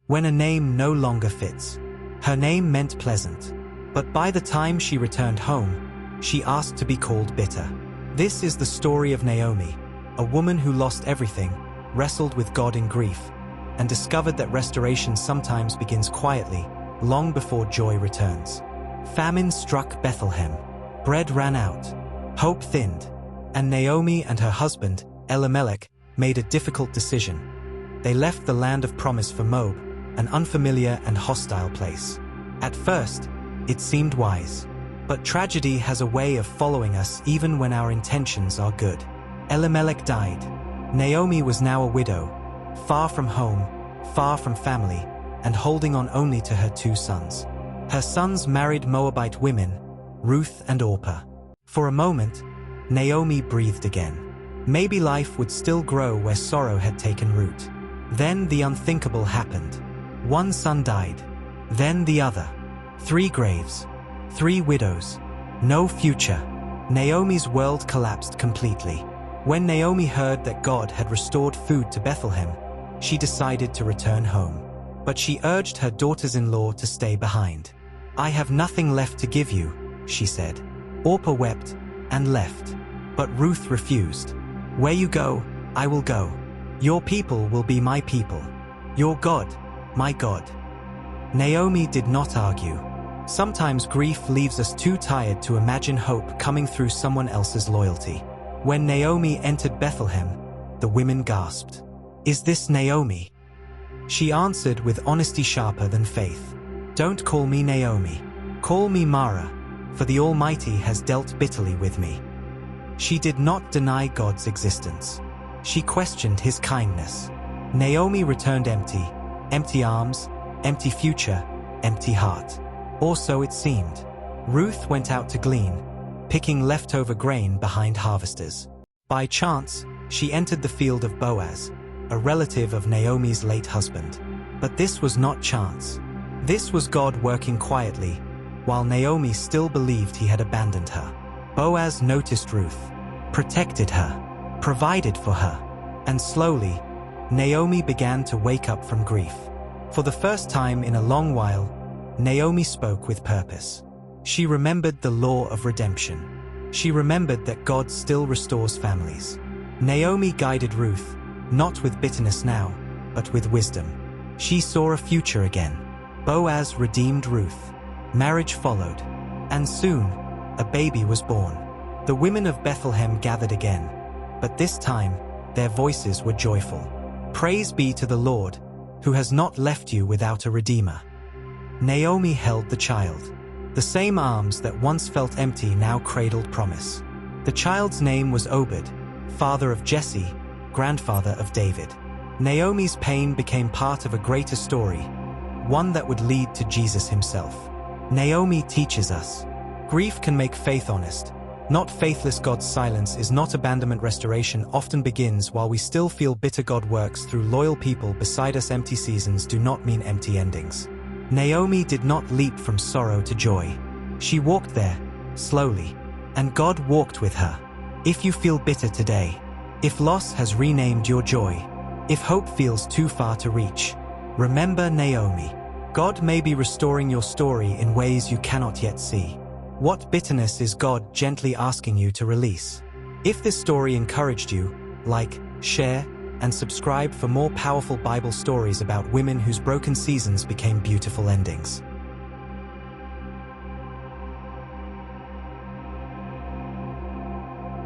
when a name no longer fits. Her name meant pleasant, but by the time she returned home, she asked to be called bitter. This is the story of Naomi, a woman who lost everything, wrestled with God in grief, and discovered that restoration sometimes begins quietly, long before joy returns. Famine struck Bethlehem. Bread ran out. Hope thinned. And Naomi and her husband, Elimelech, made a difficult decision. They left the land of promise for Moab, an unfamiliar and hostile place. At first, it seemed wise. But tragedy has a way of following us even when our intentions are good. Elimelech died. Naomi was now a widow, far from home, far from family, and holding on only to her 2 sons. Her sons married Moabite women, Ruth and Orpah. For a moment, Naomi breathed again. Maybe life would still grow where sorrow had taken root. Then the unthinkable happened. 1 son died, then the other. 3 graves, 3 widows, no future. Naomi's world collapsed completely. When Naomi heard that God had restored food to Bethlehem, she decided to return home. But she urged her daughters-in-law to stay behind. "I have nothing left to give you," she said. Orpah wept and left. But Ruth refused. "Where you go, I will go. Your people will be my people. Your God, my God." Naomi did not argue. Sometimes grief leaves us too tired to imagine hope coming through someone else's loyalty. When Naomi entered Bethlehem, the women gasped, "Is this Naomi?" She answered with honesty sharper than faith. "Don't call me Naomi. Call me Mara, for the Almighty has dealt bitterly with me." She did not deny God's existence. She questioned his kindness. Naomi returned empty, empty arms, empty future, empty heart. Or so it seemed. Ruth went out to glean, picking leftover grain behind harvesters. By chance, she entered the field of Boaz, a relative of Naomi's late husband. But this was not chance. This was God working quietly, while Naomi still believed he had abandoned her. Boaz noticed Ruth, protected her, provided for her, and slowly, Naomi began to wake up from grief. For the first time in a long while, Naomi spoke with purpose. She remembered the law of redemption. She remembered that God still restores families. Naomi guided Ruth, not with bitterness now, but with wisdom. She saw a future again. Boaz redeemed Ruth. Marriage followed. And soon, a baby was born. The women of Bethlehem gathered again. But this time, their voices were joyful. "Praise be to the Lord, who has not left you without a redeemer." Naomi held the child. The same arms that once felt empty now cradled promise. The child's name was Obed, father of Jesse, grandfather of David. Naomi's pain became part of a greater story, one that would lead to Jesus himself. Naomi teaches us, grief can make faith honest. Not faithless. God's silence is not abandonment. Restoration often begins while we still feel bitter. God works through loyal people beside us. Empty seasons do not mean empty endings. Naomi did not leap from sorrow to joy. She walked there, slowly, and God walked with her. If you feel bitter today, if loss has renamed your joy, if hope feels too far to reach, remember Naomi. God may be restoring your story in ways you cannot yet see. What bitterness is God gently asking you to release? If this story encouraged you, like, share, and subscribe for more powerful Bible stories about women whose broken seasons became beautiful endings.